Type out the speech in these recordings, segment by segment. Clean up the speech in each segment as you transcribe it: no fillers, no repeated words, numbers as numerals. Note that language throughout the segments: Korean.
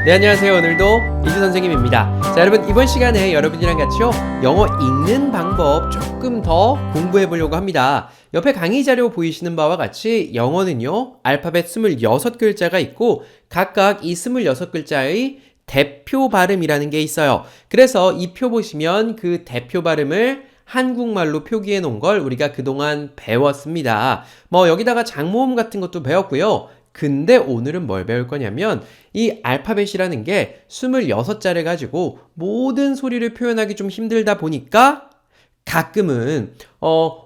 네, 안녕하세요. 오늘도 이주 선생님입니다. 자, 여러분, 이번 시간에 여러분이랑 같이요, 영어 읽는 방법 조금 더 공부해 보려고 합니다. 옆에 강의 자료 보이시는 바와 같이 영어는요, 알파벳 26글자가 있고 각각 이 26글자의 대표 발음이라는 게 있어요. 그래서 이 표 보시면 그 대표 발음을 한국말로 표기해 놓은 걸 우리가 그동안 배웠습니다. 여기다가 장모음 같은 것도 배웠고요. 근데 오늘은 뭘 배울 거냐면 이 알파벳이라는 게 26자를 가지고 모든 소리를 표현하기 좀 힘들다 보니까 가끔은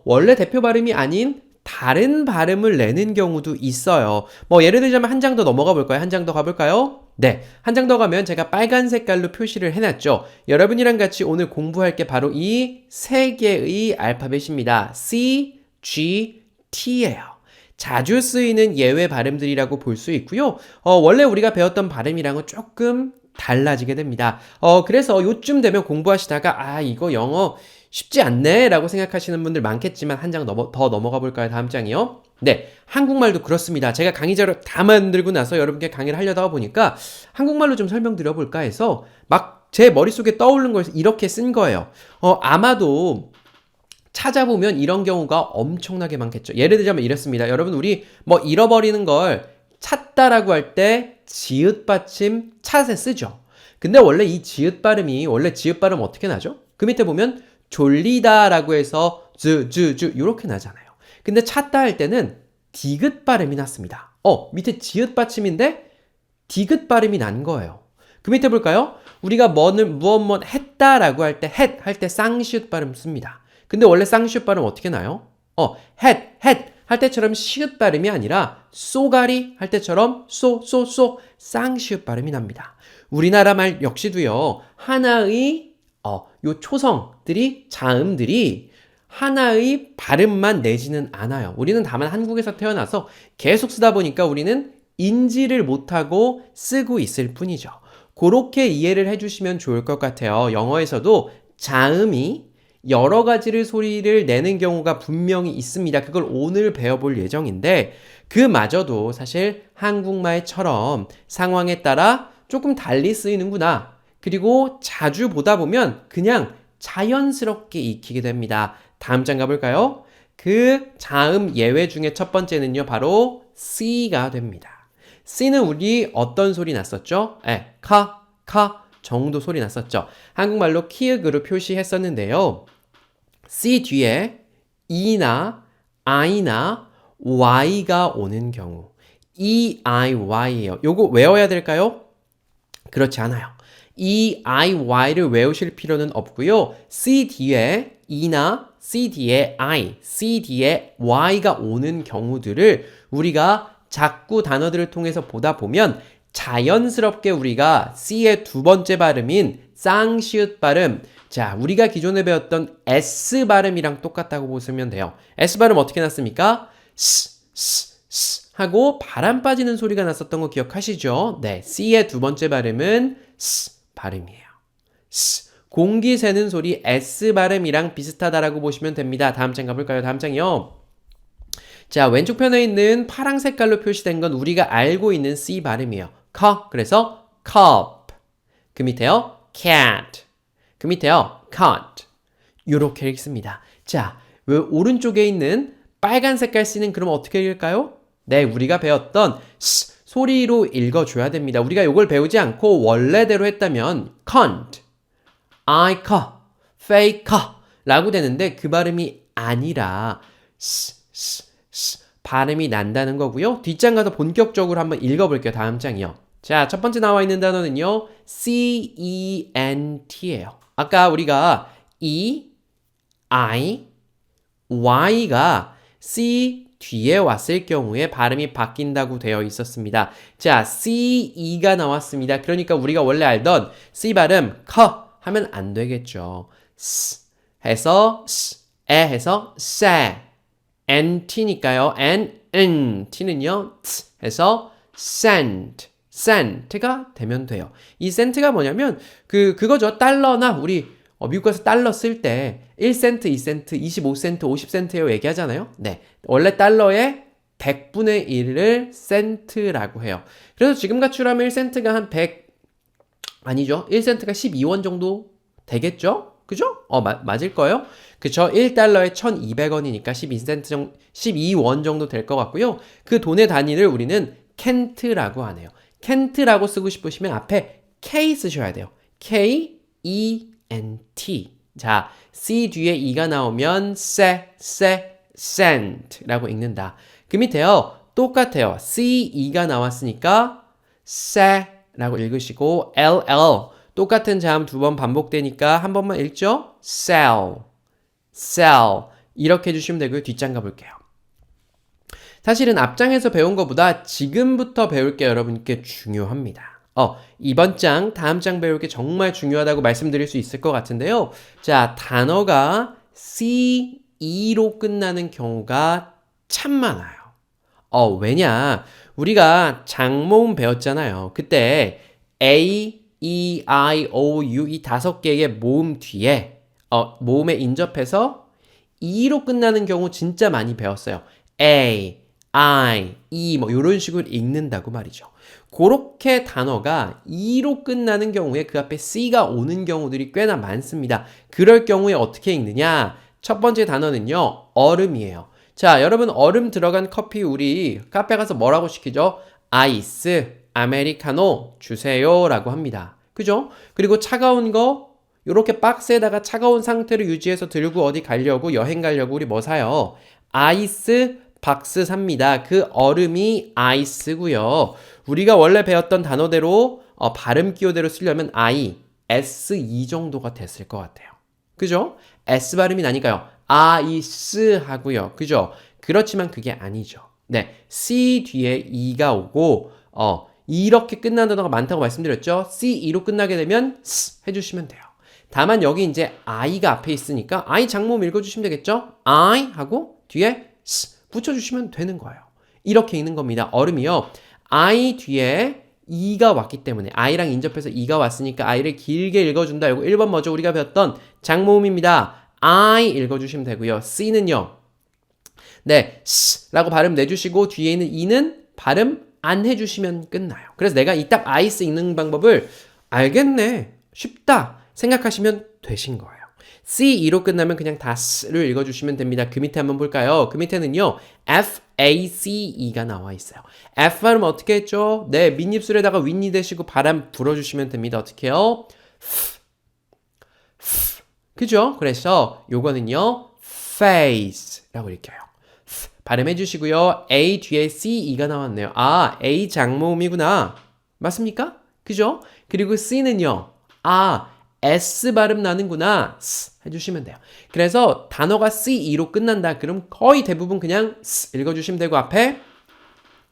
원래 대표 발음이 아닌 다른 발음을 내는 경우도 있어요. 예를 들자면 한 장 더 넘어가 볼까요? 한 장 더 가볼까요? 네, 한 장 더 가면 제가 빨간 색깔로 표시를 해놨죠. 여러분이랑 같이 오늘 공부할 게 바로 이 세 개의 알파벳입니다. C, G, T예요. 자주 쓰이는 예외 발음들이라고 볼 수 있고요. 원래 우리가 배웠던 발음이랑은 조금 달라지게 됩니다. 그래서 요쯤 되면 공부하시다가 이거 영어 쉽지 않네 라고 생각하시는 분들 많겠지만 한 장 더 넘어가 볼까요? 다음 장이요. 네, 한국말도 그렇습니다. 제가 강의 자료 다 만들고 나서 여러분께 강의를 하려다 보니까 한국말로 좀 설명드려 볼까 해서 막 제 머릿속에 떠오른 걸 이렇게 쓴 거예요. 아마도 찾아보면 이런 경우가 엄청나게 많겠죠. 예를 들자면 이렇습니다. 여러분, 우리 잃어버리는 걸 찾다라고 할 때 지읒 받침 찾에 쓰죠. 근데 원래 이 지읒 발음이 원래 지읒 발음 어떻게 나죠? 그 밑에 보면 졸리다라고 해서 즈 이렇게 나잖아요. 근데 찾다 할 때는 디귿 발음이 났습니다. 밑에 지읒 받침인데 디귿 발음이 난 거예요. 그 밑에 볼까요? 우리가 무엇 했다라고 할 때 할 때 쌍시읒 발음 씁니다. 근데 원래 쌍시읒 발음 어떻게 나요? 할 때처럼 시읒 발음이 아니라 쏘가리 할 때처럼 쌍시읒 발음이 납니다. 우리나라 말 역시도요, 하나의 요 초성들이, 자음들이 하나의 발음만 내지는 않아요. 우리는 다만 한국에서 태어나서 계속 쓰다 보니까 우리는 인지를 못하고 쓰고 있을 뿐이죠. 그렇게 이해를 해주시면 좋을 것 같아요. 영어에서도 자음이 여러 가지를 소리를 내는 경우가 분명히 있습니다. 그걸 오늘 배워볼 예정인데 그마저도 사실 한국말처럼 상황에 따라 조금 달리 쓰이는구나. 그리고 자주 보다 보면 그냥 자연스럽게 익히게 됩니다. 다음 장 가볼까요? 그 자음 예외 중에 첫 번째는요, 바로 C가 됩니다. C는 우리 어떤 소리 났었죠? 카 정도 소리 났었죠. 한국말로 키읔으로 표시했었는데요. C 뒤에 E나 I나 Y가 오는 경우 E-I-Y예요. 요거 외워야 될까요? 그렇지 않아요. E-I-Y를 외우실 필요는 없고요. C 뒤에 E나 C 뒤에 I, C 뒤에 Y가 오는 경우들을 우리가 자꾸 단어들을 통해서 보다 보면 자연스럽게 우리가 C의 두 번째 발음인 쌍시읒 발음, 자, 우리가 기존에 배웠던 S 발음이랑 똑같다고 보시면 돼요. S 발음 어떻게 났습니까? 스 하고 바람 빠지는 소리가 났었던 거 기억하시죠? 네, C의 두 번째 발음은 스 발음이에요. 공기 새는 소리 S 발음이랑 비슷하다라고 보시면 됩니다. 다음 장 가볼까요? 다음 장이요. 자, 왼쪽 편에 있는 파랑 색깔로 표시된 건 우리가 알고 있는 C 발음이에요. 그래서 cup. 그 밑에요. cat. 그 밑에요. cut. 요렇게 읽습니다. 자, 왜 오른쪽에 있는 빨간 색깔 C는 그럼 어떻게 읽을까요? 네, 우리가 배웠던 소리로 읽어줘야 됩니다. 우리가 요걸 배우지 않고 원래대로 했다면 cunt, fake 라고 되는데 그 발음이 아니라 발음이 난다는 거고요. 뒷장 가서 본격적으로 한번 읽어볼게요. 다음 장이요. 자, 첫 번째 나와 있는 단어는요, C-E-N-T예요. 아까 우리가 E, I, Y가 C 뒤에 왔을 경우에 발음이 바뀐다고 되어 있었습니다. 자, C-E가 나왔습니다. 그러니까 우리가 원래 알던 C 발음, 하면 안 되겠죠. 해서 해서 N-T니까요. T는요, 해서 cent가 되면 돼요. 이 cent가 뭐냐면 그거죠. 달러나 우리 미국 가서 달러 쓸 때 1센트, 2센트, 25센트, 50센트예요 얘기하잖아요. 네, 원래 달러의 100분의 1을 센트라고 해요. 그래서 지금 가치로 하면 1센트가 한 아니죠. 1센트가 12원 정도 되겠죠? 그죠? 맞을 거예요. 그쵸? 1달러에 1200원이니까 12센트 정도, 12원 정도 될 것 같고요. 그 돈의 단위를 우리는 켄트라고 하네요. 켄트라고 쓰고 싶으시면 앞에 K 쓰셔야 돼요. K-E-N-T. 자, C 뒤에 E가 나오면 cent라고 읽는다. 그 밑에요. 똑같아요. C-E가 나왔으니까 세라고 읽으시고 LL 똑같은 자음 두 번 반복되니까 한 번만 읽죠? sell 이렇게 해주시면 되고요. 뒷장 가볼게요. 사실은 앞장에서 배운 것보다 지금부터 배울 게 여러분께 중요합니다. 이번 장, 다음 장 배울 게 정말 중요하다고 말씀드릴 수 있을 것 같은데요. 자, 단어가 CE로 끝나는 경우가 참 많아요. 왜냐? 우리가 장모음 배웠잖아요. 그때 A, E, I, O, U 이 5개의 모음 뒤에 모음에 인접해서 E로 끝나는 경우 진짜 많이 배웠어요. A, I, E 뭐 이런 식으로 읽는다고 말이죠. 그렇게 단어가 E로 끝나는 경우에 그 앞에 C가 오는 경우들이 꽤나 많습니다. 그럴 경우에 어떻게 읽느냐? 첫 번째 단어는요. 얼음이에요. 자, 여러분 얼음 들어간 커피 우리 카페 가서 뭐라고 시키죠? 아이스, 아메리카노 주세요 라고 합니다. 그죠? 그리고 차가운 거 요렇게 박스에다가 차가운 상태로 유지해서 들고 어디 가려고 여행 가려고 우리 뭐 사요? 아이스 박스 삽니다. 그 얼음이 아이스고요. 우리가 원래 배웠던 단어대로 발음 기호대로 쓰려면 I, S 이 정도가 됐을 것 같아요. 그죠? S 발음이 나니까요. 아이스 하고요. 그죠? 그렇지만 그게 아니죠. 네. C 뒤에 E가 오고, 이렇게 끝나는 단어가 많다고 말씀드렸죠? C2로 끝나게 되면 S 해주시면 돼요. 다만 여기 이제 I가 앞에 있으니까 I 장모음 읽어주시면 되겠죠? I 하고 뒤에 S 붙여주시면 되는 거예요. 이렇게 읽는 겁니다. 얼음이요. I 뒤에 E가 왔기 때문에 I랑 인접해서 E가 왔으니까 I를 길게 읽어준다. 이거 1번 뭐죠? 우리가 배웠던 장모음입니다. I 읽어주시면 되고요. C는요. 네, S라고 발음 내주시고 뒤에 있는 E는 발음 안 해주시면 끝나요. 그래서 내가 이 딱 아이스 읽는 방법을 알겠네, 쉽다 생각하시면 되신 거예요. C2로 끝나면 그냥 다 S를 읽어주시면 됩니다. 그 밑에 한번 볼까요? 그 밑에는요. FACE가 나와 있어요. F 발음 어떻게 했죠? 네, 밑입술에다가 윗니 대시고 바람 불어주시면 됩니다. 어떻게 해요? 그죠? 그래서 요거는요. face라고 읽혀요. 발음해 주시고요. A 뒤에 CE가 나왔네요. 아, A 장모음이구나. 맞습니까? 그죠? 그리고 C는요. 아, S 발음 나는구나. S 해주시면 돼요. 그래서 단어가 CE로 끝난다. 그럼 거의 대부분 그냥 S 읽어주시면 되고 앞에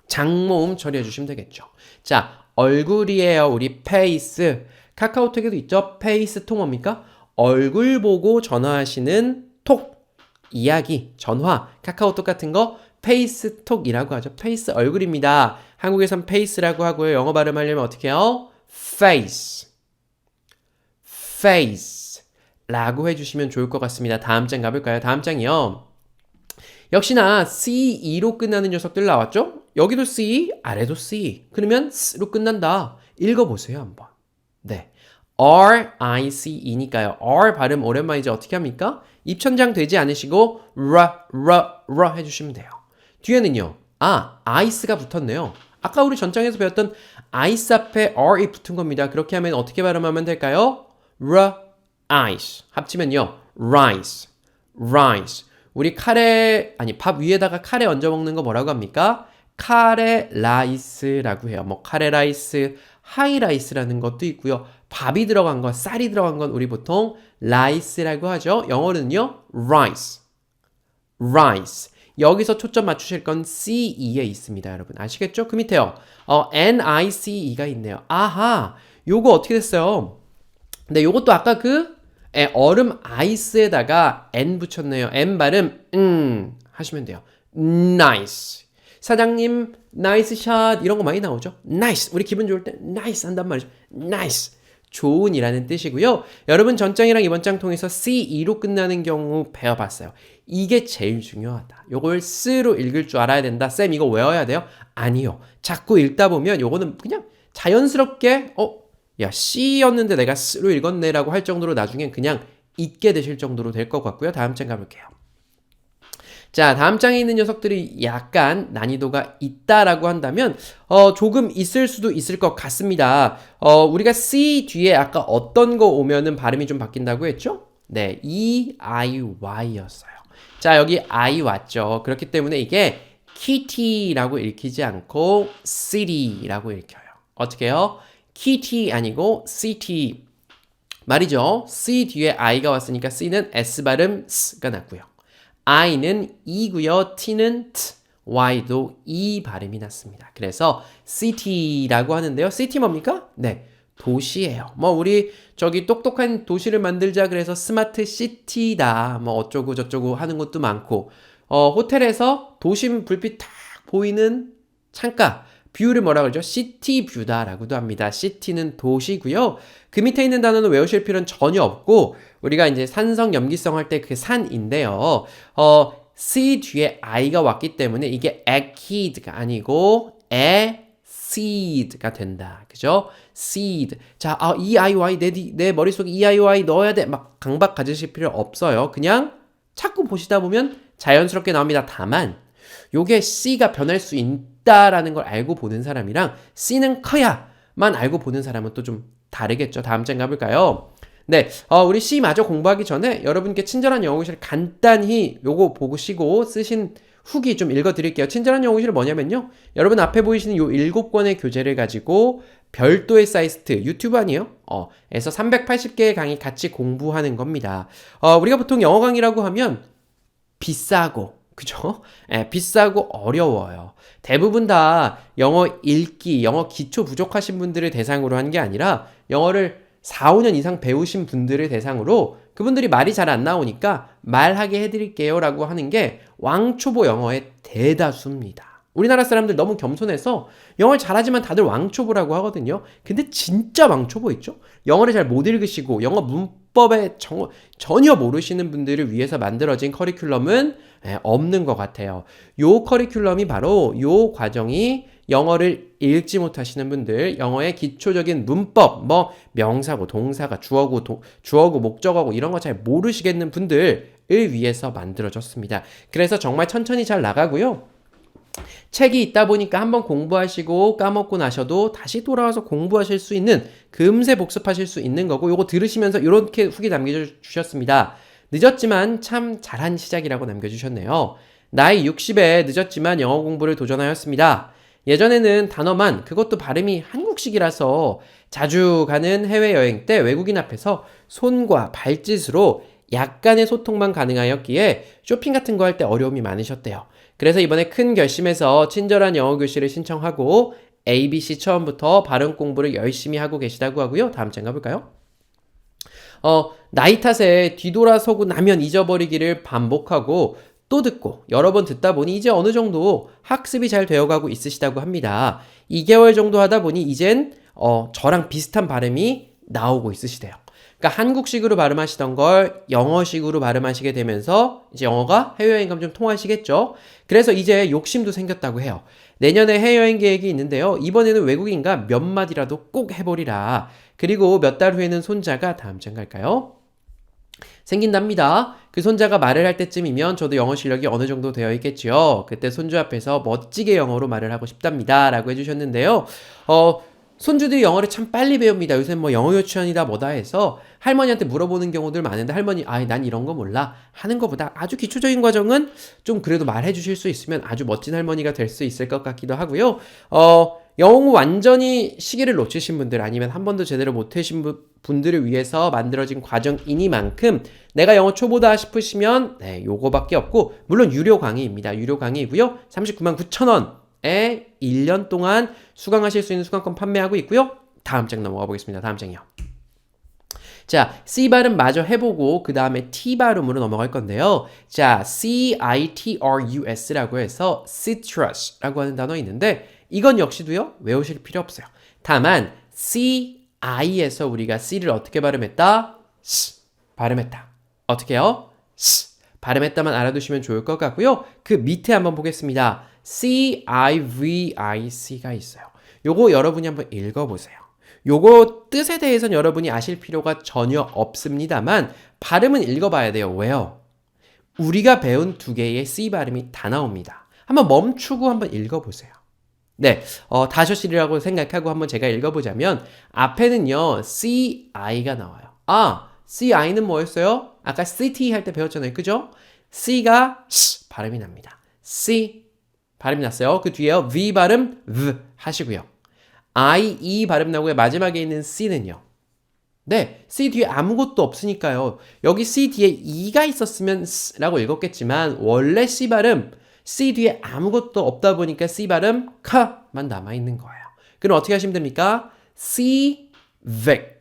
장모음 처리해 주시면 되겠죠. 자, 얼굴이에요. 우리 페이스. 카카오톡에도 있죠? 페이스톡 뭡니까? 얼굴 보고 전화하시는 톡. 이야기, 전화, 카카오톡 같은 거 페이스톡이라고 하죠. 페이스 얼굴입니다. 한국에선 페이스라고 하고요. 영어 발음하려면 어떻게 해요? face 라고 해주시면 좋을 것 같습니다. 다음 장 가볼까요? 다음 장이요. 역시나 C2로 끝나는 녀석들 나왔죠? 여기도 C, 아래도 C. 그러면 S로 끝난다. 읽어보세요, 한번. 네. R-I-C-E니까요. R 발음 오랜만이지 어떻게 합니까? 입천장 되지 않으시고 R 해주시면 돼요. 뒤에는요. 아이스가 붙었네요. 아까 우리 전장에서 배웠던 아이스 앞에 R이 붙은 겁니다. 그렇게 하면 어떻게 발음하면 될까요? ice 합치면요. rice. 우리 밥 위에다가 카레 얹어 먹는 거 뭐라고 합니까? 카레 라이스라고 해요. 뭐 카레 라이스, 하이라이스라는 것도 있고요. 밥이 들어간 거, 쌀이 들어간 건 우리 보통 라이스라고 하죠. 영어로는요. rice. 여기서 초점 맞추실 건 CE에 있습니다, 여러분. 아시겠죠? 그 밑에요. NICE가 있네요. 아하, 요거 어떻게 됐어요? 네, 요것도 아까 얼음 아이스에다가 N 붙였네요. N 발음 하시면 돼요. nice. 사장님, 나이스 샷 이런 거 많이 나오죠? nice. 우리 기분 좋을 때 nice 한단 말이죠. nice. 좋은이라는 뜻이고요. 여러분 전장이랑 이번 장 통해서 C2로 끝나는 경우 배워봤어요. 이게 제일 중요하다. 요걸 스로 읽을 줄 알아야 된다. 쌤 이거 외워야 돼요? 아니요. 자꾸 읽다 보면 요거는 그냥 자연스럽게 야, C였는데 내가 S로 읽었네라고 할 정도로 나중엔 그냥 잊게 되실 정도로 될 것 같고요. 다음 장 가볼게요. 자, 다음 장에 있는 녀석들이 약간 난이도가 있다라고 한다면 조금 있을 수도 있을 것 같습니다. 우리가 C 뒤에 아까 어떤 거 오면은 발음이 좀 바뀐다고 했죠? 네, E-I-Y였어요. 자, 여기 I 왔죠. 그렇기 때문에 이게 kitty라고 읽히지 않고 city라고 읽혀요. 어떻게 해요? kitty 아니고 city. 말이죠. C 뒤에 I가 왔으니까 C는 S 발음 S가 났고요. I는 E고요. T는 T, Y도 E 발음이 났습니다. 그래서 city라고 하는데요. city 뭡니까? 네, 도시예요. 뭐 우리 저기 똑똑한 도시를 만들자 그래서 스마트 시티다. 뭐 어쩌고 저쩌고 하는 것도 많고 호텔에서 도심 불빛 탁 보이는 창가 뷰를 뭐라 그러죠? 시티 뷰다라고도 합니다. 시티는 도시고요. 그 밑에 있는 단어는 외우실 필요는 전혀 없고 우리가 이제 산성 염기성 할 때 그 산인데요. C 뒤에 I가 왔기 때문에 이게 accid가 아니고 seed가 된다. 그죠? seed. 자, E-I-Y 내 머릿속에 E-I-Y 넣어야 돼. 막 강박 가지실 필요 없어요. 그냥 자꾸 보시다 보면 자연스럽게 나옵니다. 다만 요게 C가 변할 수 있다라는 걸 알고 보는 사람이랑 C는 커야만 알고 보는 사람은 또 좀 다르겠죠. 다음 장 가볼까요? 네, 우리 C 마저 공부하기 전에 여러분께 친절한 영어교실 간단히 요거 보시고 쓰신 후기 좀 읽어드릴게요. 친절한 영어교실은 뭐냐면요. 여러분 앞에 보이시는 요 7권의 교재를 가지고 별도의 사이트, 유튜브 아니에요? 에서 380개의 강의 같이 공부하는 겁니다. 우리가 보통 영어 강의라고 하면 비싸고 그죠? 비싸고 어려워요. 대부분 다 영어 읽기, 영어 기초 부족하신 분들을 대상으로 한 게 아니라 영어를 4, 5년 이상 배우신 분들을 대상으로 그분들이 말이 잘 안 나오니까 말하게 해드릴게요 라고 하는 게 왕초보 영어의 대다수입니다. 우리나라 사람들 너무 겸손해서 영어를 잘하지만 다들 왕초보라고 하거든요. 근데 진짜 왕초보 있죠? 영어를 잘 못 읽으시고 영어 문법에 전혀 모르시는 분들을 위해서 만들어진 커리큘럼은 없는 것 같아요. 요 커리큘럼이 바로 요 과정이 영어를 읽지 못하시는 분들, 영어의 기초적인 문법, 뭐 명사고 동사가 주어고 목적어고 이런 거 잘 모르시겠는 분들을 위해서 만들어졌습니다. 그래서 정말 천천히 잘 나가고요. 책이 있다 보니까 한번 공부하시고 까먹고 나셔도 다시 돌아와서 공부하실 수 있는 금세 복습하실 수 있는 거고 요거 들으시면서 이렇게 후기 남겨주셨습니다. 늦었지만 참 잘한 시작이라고 남겨주셨네요. 나이 60에 늦었지만 영어 공부를 도전하였습니다. 예전에는 단어만 그것도 발음이 한국식이라서 자주 가는 해외여행 때 외국인 앞에서 손과 발짓으로 약간의 소통만 가능하였기에 쇼핑 같은 거 할 때 어려움이 많으셨대요. 그래서 이번에 큰 결심해서 친절한 영어 교실을 신청하고 ABC 처음부터 발음 공부를 열심히 하고 계시다고 하고요. 다음 장 가볼까요? 나이 탓에 뒤돌아서고 나면 잊어버리기를 반복하고 또 듣고 여러 번 듣다 보니 이제 어느 정도 학습이 잘 되어가고 있으시다고 합니다. 2개월 정도 하다 보니 이젠 저랑 비슷한 발음이 나오고 있으시대요. 그러니까 한국식으로 발음하시던 걸 영어식으로 발음하시게 되면서 이제 영어가 해외여행 가면 좀 통하시겠죠. 그래서 이제 욕심도 생겼다고 해요. 내년에 해외여행 계획이 있는데요. 이번에는 외국인과 몇 마디라도 꼭 해보리라. 그리고 몇 달 후에는 손자가 다음 장 갈까요? 생긴답니다. 그 손자가 말을 할 때쯤이면 저도 영어 실력이 어느 정도 되어 있겠지요. 그때 손주 앞에서 멋지게 영어로 말을 하고 싶답니다. 라고 해주셨는데요. 손주들이 영어를 참 빨리 배웁니다. 요새 뭐 영어 유치원이다 뭐다 해서 할머니한테 물어보는 경우들 많은데 할머니 난 이런 거 몰라 하는 것보다 아주 기초적인 과정은 좀 그래도 말해 주실 수 있으면 아주 멋진 할머니가 될 수 있을 것 같기도 하고요. 영어 완전히 시기를 놓치신 분들 아니면 한 번도 제대로 못 하신 분들을 위해서 만들어진 과정이니만큼 내가 영어 초보다 싶으시면 요거밖에 없고 물론 유료 강의입니다. 유료 강의이고요. 39만 9천 원에 1년 동안 수강하실 수 있는 수강권 판매하고 있고요. 다음 장 넘어가 보겠습니다. 다음 장이요. 자, C 발음 마저 해보고 그 다음에 T 발음으로 넘어갈 건데요. 자, C-I-T-R-U-S라고 해서 citrus라고 하는 단어 있는데 이건 역시도요. 외우실 필요 없어요. 다만 C-I에서 우리가 C를 어떻게 발음했다? S 발음했다. 어떻게 해요? S 발음했다만 알아두시면 좋을 것 같고요. 그 밑에 한번 보겠습니다. C-I-V-I-C가 있어요. 요거 여러분이 한번 읽어보세요. 요거 뜻에 대해서는 여러분이 아실 필요가 전혀 없습니다만 발음은 읽어봐야 돼요. 왜요? 우리가 배운 두 개의 C 발음이 다 나옵니다. 한번 멈추고 한번 읽어보세요. 네, 다셔실이라고 생각하고 한번 제가 읽어보자면 앞에는요, CI가 나와요. 아, CI는 뭐였어요? 아까 CT 할 때 배웠잖아요. 그죠? C가 시 발음이 납니다. C 발음이 났어요. 그 뒤에요, V 발음 V 하시고요. I, E 발음 나오고요. 마지막에 있는 C는요. 네, C 뒤에 아무것도 없으니까요. 여기 C 뒤에 E가 있었으면 S라고 읽었겠지만 원래 C 발음 C 뒤에 아무것도 없다 보니까 C 발음 카만 남아있는 거예요. 그럼 어떻게 하시면 됩니까? civic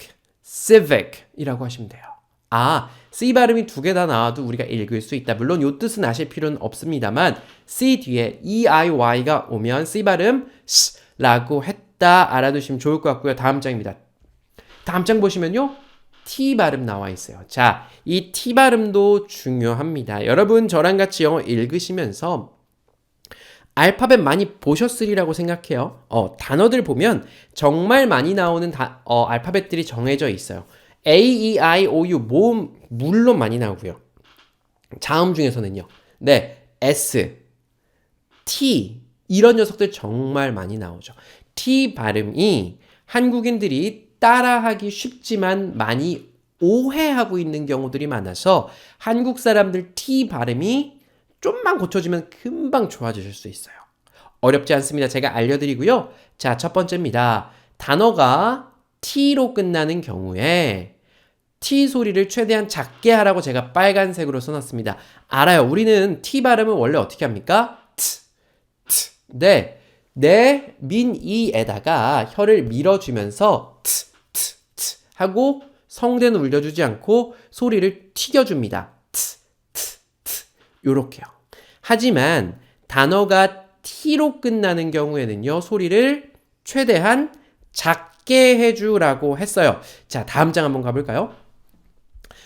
이라고 하시면 돼요. 아, C 발음이 두 개 다 나와도 우리가 읽을 수 있다. 물론 이 뜻은 아실 필요는 없습니다만 C 뒤에 EIY가 오면 C 발음 S라고 했다 알아두시면 좋을 것 같고요. 다음 장입니다. 다음 장 보시면요. T 발음 나와 있어요. 자, 이 T 발음도 중요합니다. 여러분 저랑 같이 영어 읽으시면서 알파벳 많이 보셨으리라고 생각해요. 단어들 보면 정말 많이 나오는 알파벳들이 정해져 있어요. A, E, I, O, U 모음 물론 많이 나오고요. 자음 중에서는요. 네, S, T 이런 녀석들 정말 많이 나오죠. T 발음이 한국인들이 따라하기 쉽지만 많이 오해하고 있는 경우들이 많아서 한국 사람들 T 발음이 좀만 고쳐지면 금방 좋아지실 수 있어요. 어렵지 않습니다. 제가 알려드리고요. 자, 첫 번째입니다. 단어가 T로 끝나는 경우에 T 소리를 최대한 작게 하라고 제가 빨간색으로 써놨습니다. 알아요. 우리는 T 발음은 원래 어떻게 합니까? 네. 내, 민, 이에다가 혀를 밀어주면서 하고 성대는 울려주지 않고 소리를 튀겨줍니다. 요렇게요. 하지만 단어가 T로 끝나는 경우에는요. 소리를 최대한 작게 해주라고 했어요. 자, 다음 장 한번 가볼까요?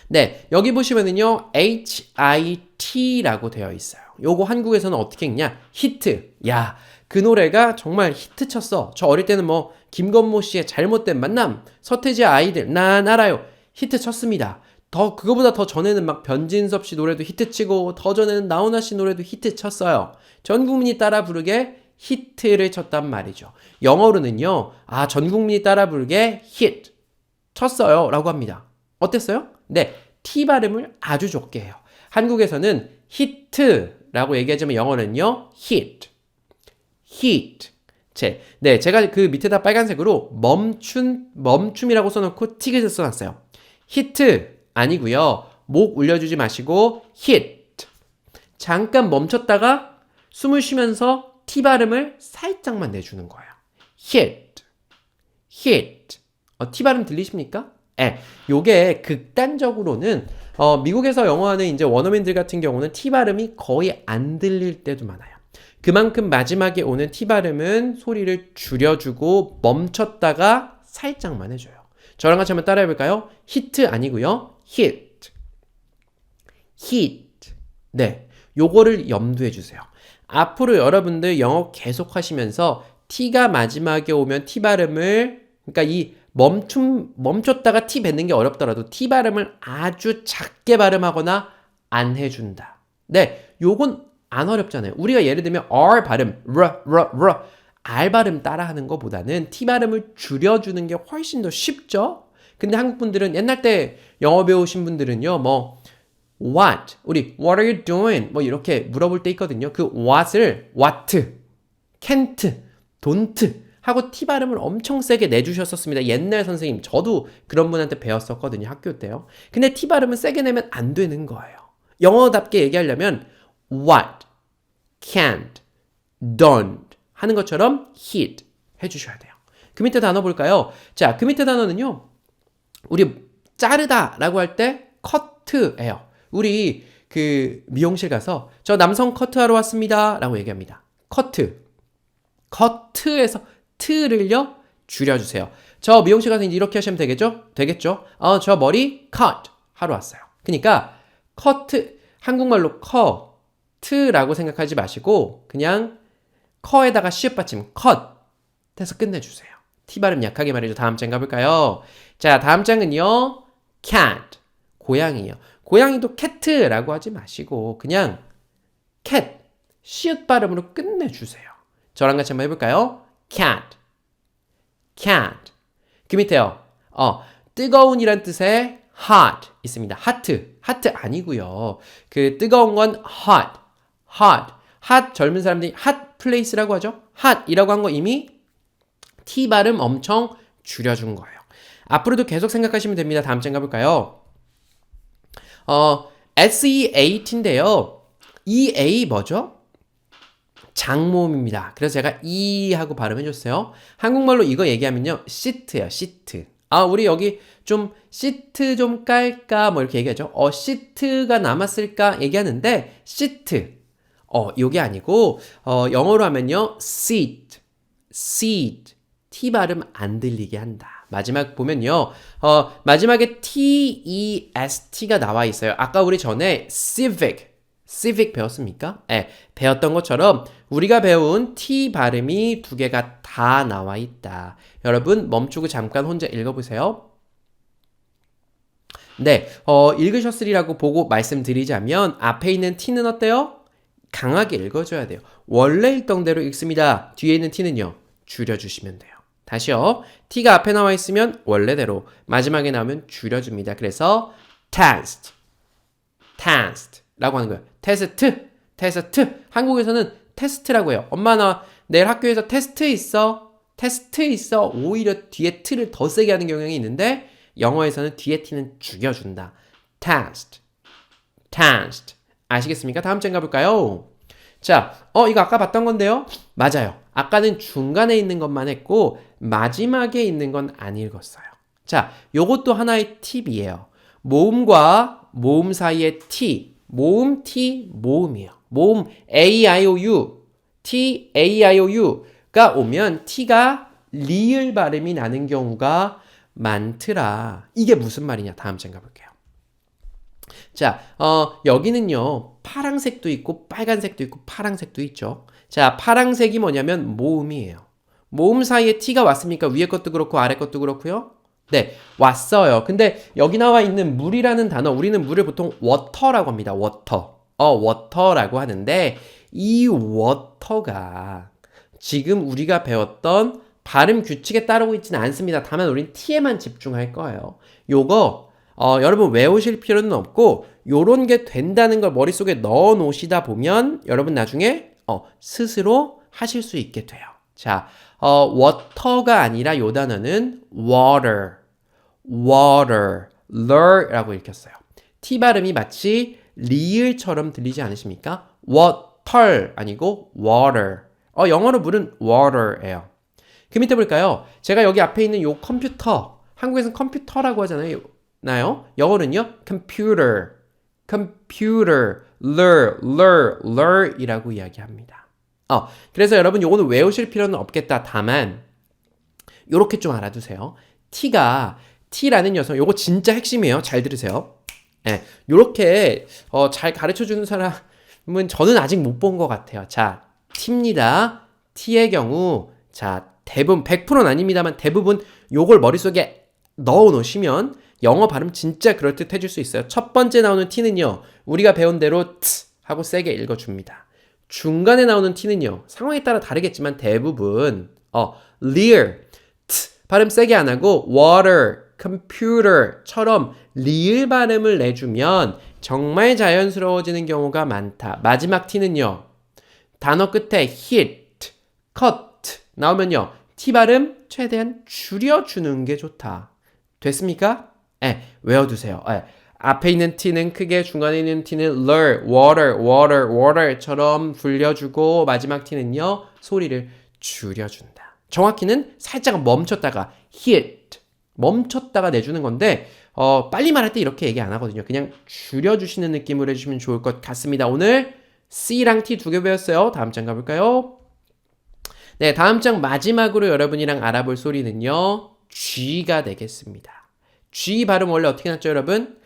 네, 여기 보시면은요. HIT라고 되어 있어요. 요거 한국에서는 어떻게 읽냐? 히트. 야, 그 노래가 정말 히트 쳤어. 저 어릴 때는 뭐 김건모 씨의 잘못된 만남, 서태지 아이들 난 알아요. 히트 쳤습니다. 그거보다 더 전에는 막 변진섭 씨 노래도 히트치고 더 전에는 나훈아 씨 노래도 히트 쳤어요. 전 국민이 따라 부르게 히트를 쳤단 말이죠. 영어로는요. 아, 전 국민이 따라 부르게 hit 쳤어요 라고 합니다. 어땠어요? 네, T 발음을 아주 좁게 해요. 한국에서는 히트라고 얘기하지만 영어는요. hit. 네, 제가 그 밑에다 빨간색으로 멈춤이라고 써놓고 티켓을 써놨어요. 히트 아니고요. 목 울려주지 마시고 hit. 잠깐 멈췄다가 숨을 쉬면서 T 발음을 살짝만 내주는 거예요. hit. T 발음 들리십니까? 요게 극단적으로는 미국에서 영어하는 이제 원어민들 같은 경우는 T 발음이 거의 안 들릴 때도 많아요. 그만큼 마지막에 오는 T 발음은 소리를 줄여주고 멈췄다가 살짝만 해줘요. 저랑 같이 한번 따라해볼까요? 히트 아니고요. hit. 네, 요거를 염두해 주세요. 앞으로 여러분들 영어 계속 하시면서 T가 마지막에 오면 T 발음을 그러니까 이 멈췄다가 T 뱉는 게 어렵더라도 T 발음을 아주 작게 발음하거나 안 해준다. 네, 요건 안 어렵잖아요. 우리가 예를 들면 R 발음, R 발음 따라하는 것보다는 T 발음을 줄여주는 게 훨씬 더 쉽죠? 근데 한국 분들은 옛날 때 영어 배우신 분들은요, what, 우리 what are you doing? 이렇게 물어볼 때 있거든요. 그 what을 what, can't, don't 하고 T 발음을 엄청 세게 내주셨었습니다. 옛날 선생님, 저도 그런 분한테 배웠었거든요. 학교 때요. 근데 T 발음은 세게 내면 안 되는 거예요. 영어답게 얘기하려면 what, can't, don't 하는 것처럼 hit 해주셔야 돼요. 그 밑에 단어 볼까요? 자, 그 밑에 단어는요. 우리 자르다 라고 할 때 cut예요. 우리 그 미용실 가서 저 남성 커트하러 왔습니다 라고 얘기합니다. cut에서 트를요 줄여주세요. 저 미용실 가서 이렇게 하시면 되겠죠? 저 머리 cut 하러 왔어요. 그러니까 cut 한국말로 cut라고 생각하지 마시고 그냥 커에다가 시읒 받침 cut 해서 끝내주세요. T 발음 약하게 말해줘. 다음 장 가볼까요? 자, 다음 장은요. cat. 고양이요. 고양이도 cat라고 하지 마시고 그냥 cat. 시읒 발음으로 끝내주세요. 저랑 같이 한번 해볼까요? cat. cat. 그 밑에요. 뜨거운이란 뜻의 hot 있습니다. hot 아니고요. 그 뜨거운 건 hot 젊은 사람들이 hot place라고 하죠. hot이라고 한 거 이미 T 발음 엄청 줄여준 거예요. 앞으로도 계속 생각하시면 됩니다. 다음 장 가볼까요? SEAT인데요. EA 뭐죠? 장모음입니다. 그래서 제가 E 하고 발음해줬어요. 한국말로 이거 얘기하면요. 시트예요. 시트. 우리 여기 좀 시트 좀 깔까 뭐 이렇게 얘기하죠. 시트가 남았을까 얘기하는데 시트. 요게 아니고 영어로 하면요. seat. T 발음 안 들리게 한다. 마지막 보면요. 마지막에 TEST가 나와 있어요. 아까 우리 전에 civic 배웠습니까? 네, 배웠던 것처럼 우리가 배운 T 발음이 두 개가 다 나와 있다. 여러분 멈추고 잠깐 혼자 읽어보세요. 네, 읽으셨으리라고 보고 말씀드리자면 앞에 있는 T는 어때요? 강하게 읽어줘야 돼요. 원래 읽던 대로 읽습니다. 뒤에 있는 T는요. 줄여주시면 돼요. 다시요. T가 앞에 나와 있으면 원래대로 마지막에 나오면 줄여줍니다. 그래서 test 라고 하는 거예요. 테스트. 한국에서는 테스트라고 해요. 엄마 나 내일 학교에서 테스트 있어. 오히려 뒤에 t를 더 세게 하는 경향이 있는데 영어에서는 뒤에 t는 죽여준다. test. 아시겠습니까? 다음 장 가볼까요? 자, 이거 아까 봤던 건데요. 맞아요. 아까는 중간에 있는 것만 했고 마지막에 있는 건 안 읽었어요. 자, 요것도 하나의 팁이에요. 모음과 모음 사이의 T. 모음 T, 모음이에요. 모음 A-I-O-U. T, A-I-O-U가 오면 T가 리을 발음이 나는 경우가 많더라. 이게 무슨 말이냐? 다음 장 가볼게요. 자, 여기는요, 파랑색도 있고, 빨간색도 있고, 파랑색도 있죠. 자, 파랑색이 뭐냐면 모음이에요. 모음 사이에 T가 왔습니까? 위에 것도 그렇고, 아래 것도 그렇고요. 네, 왔어요. 근데 여기 나와 있는 물이라는 단어, 우리는 물을 보통 water라고 합니다. water라고 하는데, 이 water가 지금 우리가 배웠던 발음 규칙에 따르고 있지는 않습니다. 다만 우린 T에만 집중할 거예요. 요거 여러분 외우실 필요는 없고 요런 게 된다는 걸 머릿속에 넣어 놓으시다 보면 여러분 나중에 스스로 하실 수 있게 돼요. 자, water가 아니라 요 단어는 water라고 읽혔어요. T 발음이 마치 리을처럼 들리지 않으십니까? water 아니고 water. 영어로 물은 water예요. 그 밑에 볼까요? 제가 여기 앞에 있는 요 컴퓨터, 한국에서는 컴퓨터라고 하잖아요. 영어는요, computer, lear이라고 이야기합니다. 그래서 여러분 요거는 외우실 필요는 없겠다. 다만 요렇게 좀 알아두세요. T라는 녀석, 요거 진짜 핵심이에요. 잘 들으세요. 네, 요렇게 잘 가르쳐주는 사람은 저는 아직 못 본 것 같아요. 자, T입니다. T의 경우 자 대부분 100%는 아닙니다만 대부분 요걸 머릿속에 넣어 놓으시면 영어 발음 진짜 그럴듯해질 수 있어요. 첫 번째 나오는 T는요. 우리가 배운 대로 트 하고 세게 읽어줍니다. 중간에 나오는 T는요. 상황에 따라 다르겠지만 대부분 leer 트 발음 세게 안 하고 water, computer처럼 리을 발음을 내주면 정말 자연스러워지는 경우가 많다. 마지막 T는요. 단어 끝에 hit, cut 나오면요. T 발음 최대한 줄여주는 게 좋다. 됐습니까? 외워두세요. 앞에 있는 T는 크게, 중간에 있는 T는 water처럼 불려주고 마지막 T는요. 소리를 줄여준다. 정확히는 살짝 멈췄다가 hit, 멈췄다가 내주는 건데 빨리 말할 때 이렇게 얘기 안 하거든요. 그냥 줄여주시는 느낌으로 해주시면 좋을 것 같습니다. 오늘 C랑 T 두 개 배웠어요. 다음 장 가볼까요? 네, 다음 장 마지막으로 여러분이랑 알아볼 소리는요. G가 되겠습니다. G 발음 원래 어떻게 났죠, 여러분?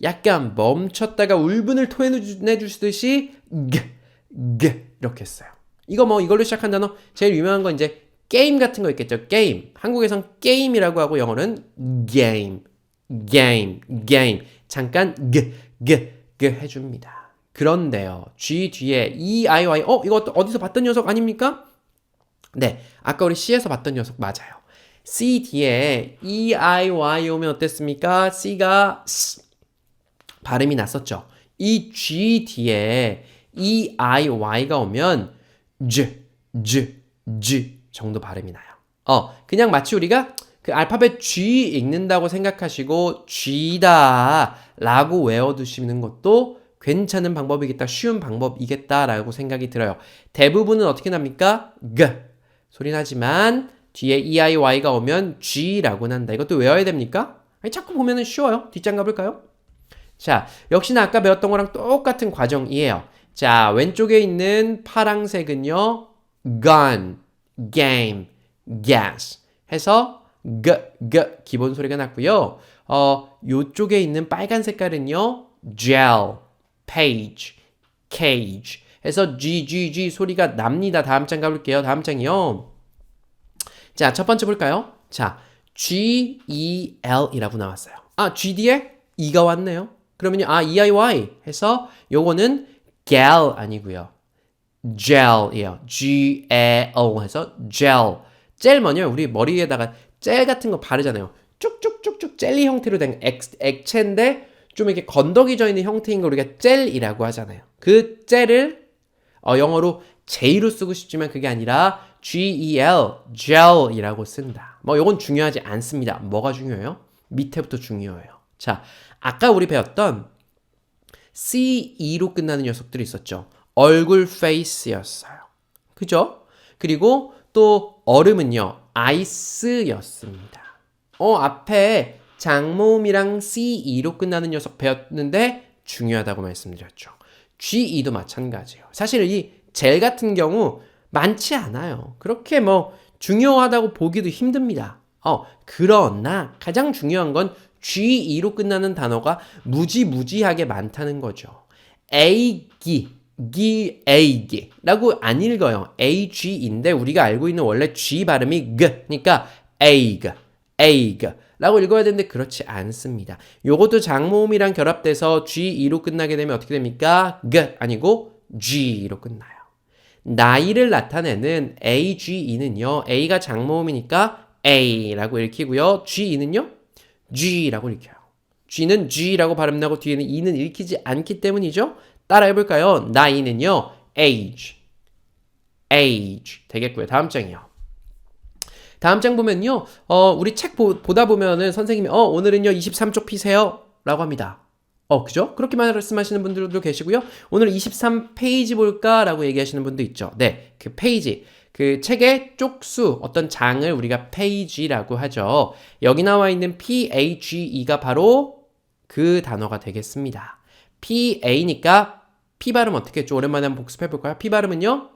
약간 멈췄다가 울분을 토해내주시듯이 이렇게 했어요. 이거 뭐 이걸로 시작한 단어 제일 유명한 건 이제 게임 같은 거 있겠죠. 게임. 한국에선 게임이라고 하고 영어는 game. game. 잠깐 해줍니다. 그런데요. G 뒤에 E-I-Y 이거 어디서 봤던 녀석 아닙니까? 네. 아까 우리 C에서 봤던 녀석 맞아요. C 뒤에 E-I-Y 오면 어땠습니까? C가 S 발음이 났었죠. 이 G 뒤에 E-I-Y가 오면 G 정도 발음이 나요. 그냥 마치 우리가 그 알파벳 G 읽는다고 생각하시고 G다 라고 외워두시는 것도 괜찮은 방법이겠다, 쉬운 방법이겠다라고 생각이 들어요. 대부분은 어떻게 납니까? 소리 나지만 뒤에 EIY가 오면 G라고 난다. 이것도 외워야 됩니까? 아니, 자꾸 보면은 쉬워요. 뒷장 가볼까요? 자, 역시나 아까 배웠던 거랑 똑같은 과정이에요. 자, 왼쪽에 있는 파랑색은요, gun, game, gas 해서 기본 소리가 났고요. 요쪽에 있는 빨간 색깔은요, gel, page, cage 해서 G 소리가 납니다. 다음 장 가볼게요. 다음 장이요. 자, 첫 번째 볼까요? 자, G-E-L이라고 나왔어요. G 뒤에 E가 왔네요. 그러면요, E-I-Y 해서 요거는 gel 아니고요. gel이에요. G-E-L 해서 gel. 젤 뭐냐면 우리 머리에다가 젤 같은 거 바르잖아요. 쭉쭉쭉쭉 젤리 형태로 된 액체인데 좀 이렇게 건더기져 있는 형태인 걸 우리가 젤이라고 하잖아요. 그 젤을 영어로 J로 쓰고 싶지만 그게 아니라 G-E-L, gel이라고 쓴다. 뭐 요건 중요하지 않습니다. 뭐가 중요해요? 밑에부터 중요해요. 자, 아까 우리 배웠던 C-E로 끝나는 녀석들이 있었죠. 얼굴 face였어요. 그죠? 그리고 또 얼음은요, ice였습니다. 앞에 장모음이랑 C-E로 끝나는 녀석 배웠는데 중요하다고 말씀드렸죠. G-E도 마찬가지예요. 사실 이 젤 같은 경우 많지 않아요. 그렇게 뭐 중요하다고 보기도 힘듭니다. 그러나 가장 중요한 건 G-E로 끝나는 단어가 무지무지하게 많다는 거죠. 애기 라고 안 읽어요. AG인데 우리가 알고 있는 원래 G 발음이 G니까 egg 라고 읽어야 되는데 그렇지 않습니다. 요것도 장모음이랑 결합돼서 G-E로 끝나게 되면 어떻게 됩니까? G 아니고 G로 끝나요. 나이를 나타내는 AGE는요. A가 장모음이니까 A라고 읽히고요. G-E는요. G라고 읽혀요. G는 G라고 발음 나고 뒤에는 E는 읽히지 않기 때문이죠. 따라 해볼까요? 나이는요. age 되겠고요. 다음 장이요. 다음 장 보면요. 우리 책 보다 보면은 선생님이 오늘은요 23쪽 피세요 라고 합니다. 그죠? 그렇게 말씀하시는 분들도 계시고요. 오늘 23페이지 볼까? 라고 얘기하시는 분도 있죠. 네, 그 페이지, 그 책의 쪽수, 어떤 장을 우리가 페이지라고 하죠. 여기 나와 있는 PHE가 바로 그 단어가 되겠습니다. PA니까 P 발음 어떻게 했죠? 오랜만에 한번 복습해 볼까요? P 발음은요.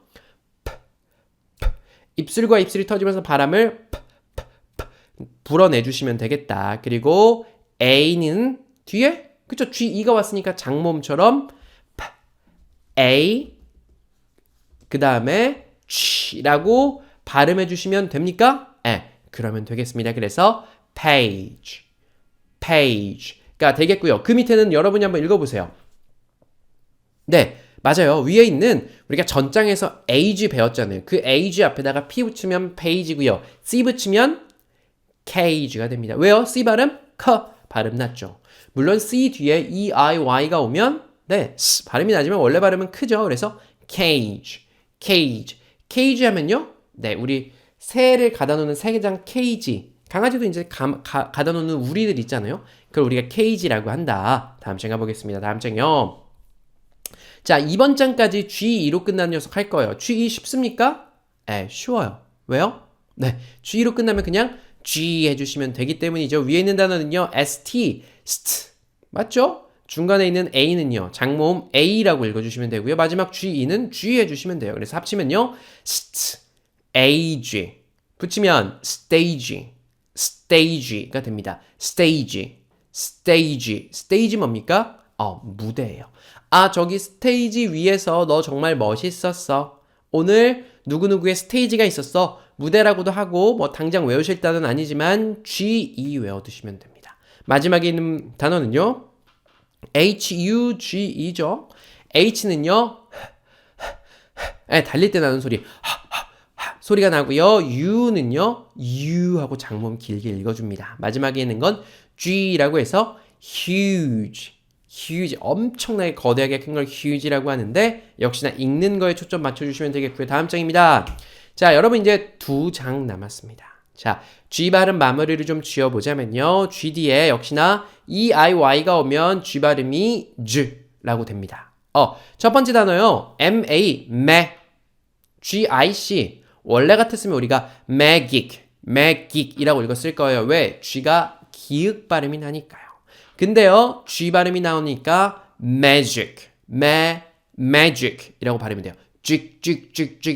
입술과 입술이 터지면서 바람을 불어내주시면 되겠다. 그리고 A는 뒤에 그쵸? G-E가 왔으니까 장모음처럼 A 그 다음에 G라고 발음해 주시면 됩니까? 그러면 되겠습니다. 그래서 page가 되겠고요. 그 밑에는 여러분이 한번 읽어보세요. 네, 맞아요. 위에 있는 우리가 전장에서 age 배웠잖아요. 그 age 앞에다가 P 붙이면 page고요. C 붙이면 cage가 됩니다. 왜요? C 발음? 발음 났죠. 물론 C 뒤에 E-I-Y가 오면 네, 발음이 나지만 원래 발음은 크죠. 그래서 cage 하면요. 네, 우리 새를 가다 놓는 새장 케이지. 강아지도 이제 가다 놓는 우리들 있잖아요. 그걸 우리가 cage라고 한다. 다음 장 가보겠습니다. 다음 장이요. 자, 이번 장까지 G-E로 끝나는 녀석 할 거예요. G-E 쉽습니까? 쉬워요. 왜요? 네, G-E로 끝나면 그냥 G 해주시면 되기 때문이죠. 위에 있는 단어는요, ST, st, 맞죠? 중간에 있는 A는요, 장모음 A라고 읽어주시면 되고요. 마지막 G-E는 G 해주시면 돼요. 그래서 합치면요, st, age, 붙이면 stage가 됩니다. stage 뭡니까? 무대예요. 저기 스테이지 위에서 너 정말 멋있었어. 오늘 누구누구의 스테이지가 있었어. 무대라고도 하고 뭐 당장 외우실 단어는 아니지만 GE 외워두시면 됩니다. 마지막에 있는 단어는요. HUGE죠. H는요. 달릴 때 나는 소리 소리가 나고요. U는요. U 하고 장문 길게 읽어줍니다. 마지막에 있는 건 G라고 해서 huge 엄청나게 거대하게 큰 걸 huge라고 하는데 역시나 읽는 거에 초점 맞춰주시면 되겠고요. 다음 장입니다. 자, 여러분 이제 2장 남았습니다. 자, G 발음 마무리를 좀 지어보자면요. G 뒤에 역시나 EIY가 오면 G 발음이 G라고 됩니다. 첫 번째 단어요. MA, GIC. 원래 같았으면 우리가 magic 이라고 읽었을 거예요. 왜? G가 기역 발음이 나니까요. 근데요, G 발음이 나오니까 magic 이라고 발음이 돼요.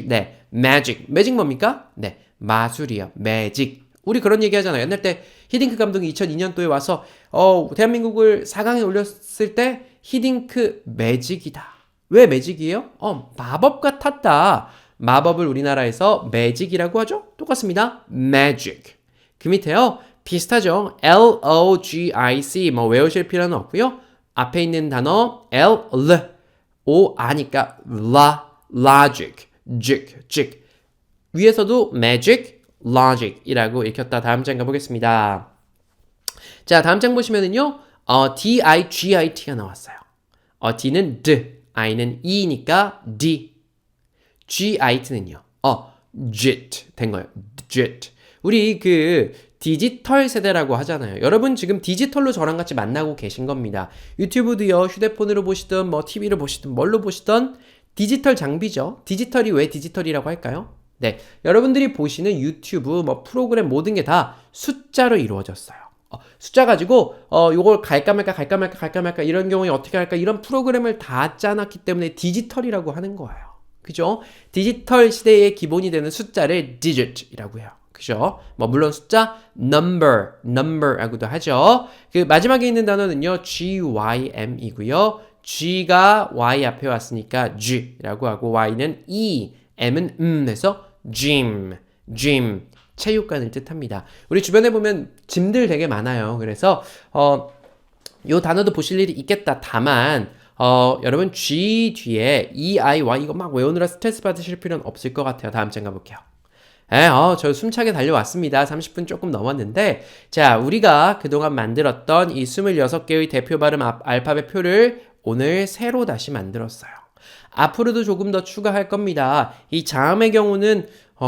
네, magic 뭡니까? 네, 마술이요. magic. 우리 그런 얘기 하잖아요. 옛날 때 히딩크 감독이 2002년도에 와서 대한민국을 4강에 올렸을 때 히딩크 매직이다. 왜 매직이에요? 마법 같았다. 마법을 우리나라에서 매직이라고 하죠? 똑같습니다. magic. 그 밑에요. 비슷하죠? LOGIC 뭐 외우실 필요는 없고요. 앞에 있는 단어 O 아니까 logic, 위에서도 magic, logic이라고 읽혔다. 다음 장 가보겠습니다. 자, 다음 장 보시면은요. DIGIT가 나왔어요. D는 D, I는 E니까 D. GIT는요. JIT 된 거예요. JIT. 우리 디지털 세대라고 하잖아요. 여러분 지금 디지털로 저랑 같이 만나고 계신 겁니다. 유튜브도요. 휴대폰으로 보시든 뭐 TV로 보시든 뭘로 보시든 디지털 장비죠. 디지털이 왜 디지털이라고 할까요? 네, 여러분들이 보시는 유튜브 뭐 프로그램 모든 게 다 숫자로 이루어졌어요. 숫자 가지고 요걸 갈까 말까 이런 경우에 어떻게 할까 이런 프로그램을 다 짜놨기 때문에 디지털이라고 하는 거예요. 그죠? 디지털 시대의 기본이 되는 숫자를 digit이라고 해요. 그죠? 뭐 물론 숫자 number라고도 하죠. 그 마지막에 있는 단어는요. GYM이고요. G가 Y 앞에 왔으니까 G라고 하고 Y는 E, M은 해서 gym 체육관을 뜻합니다. 우리 주변에 보면 짐들 되게 많아요. 그래서 요 단어도 보실 일이 있겠다. 다만 여러분 G 뒤에 EIY 이거 막 외우느라 스트레스 받으실 필요는 없을 것 같아요. 다음 장 가볼게요. 저 숨차게 달려왔습니다. 30분 조금 넘었는데 자, 우리가 그동안 만들었던 이 26개의 대표 발음 알파벳 표를 오늘 새로 다시 만들었어요. 앞으로도 조금 더 추가할 겁니다. 이 자음의 경우는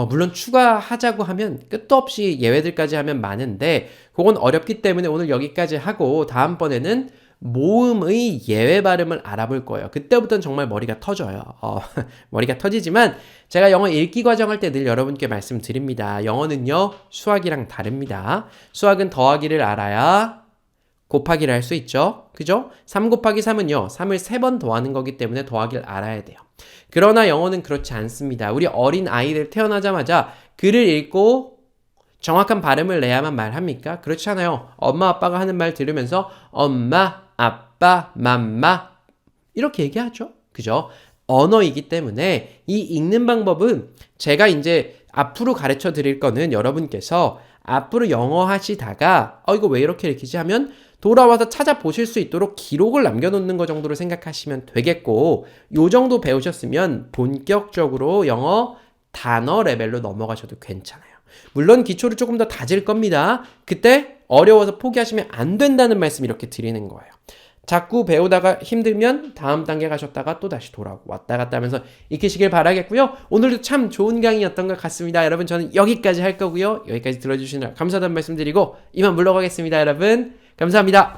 물론 추가하자고 하면 끝도 없이 예외들까지 하면 많은데 그건 어렵기 때문에 오늘 여기까지 하고 다음번에는 모음의 예외 발음을 알아볼 거예요. 그때부터는 정말 머리가 터져요. 머리가 터지지만 제가 영어 읽기 과정 할 때 늘 여러분께 말씀드립니다. 영어는요. 수학이랑 다릅니다. 수학은 더하기를 알아야 곱하기를 할 수 있죠. 그죠? 3 곱하기 3은요. 3을 3번 더하는 거기 때문에 더하기를 알아야 돼요. 그러나 영어는 그렇지 않습니다. 우리 어린 아이들 태어나자마자 글을 읽고 정확한 발음을 내야만 말합니까? 그렇지 않아요. 엄마 아빠가 하는 말 들으면서 엄마, 아빠, 맘마 이렇게 얘기하죠. 그죠? 언어이기 때문에 이 읽는 방법은 제가 이제 앞으로 가르쳐 드릴 거는 여러분께서 앞으로 영어 하시다가 이거 왜 이렇게 읽히지 하면 돌아와서 찾아보실 수 있도록 기록을 남겨놓는 것 정도로 생각하시면 되겠고 요 정도 배우셨으면 본격적으로 영어 단어 레벨로 넘어가셔도 괜찮아요. 물론 기초를 조금 더 다질 겁니다. 그때 어려워서 포기하시면 안 된다는 말씀 이렇게 드리는 거예요. 자꾸 배우다가 힘들면 다음 단계 가셨다가 또 다시 돌아오고 왔다 갔다 하면서 익히시길 바라겠고요. 오늘도 참 좋은 강의였던 것 같습니다. 여러분 저는 여기까지 할 거고요. 여기까지 들어주시느라 감사하다는 말씀 드리고 이만 물러가겠습니다. 여러분 감사합니다.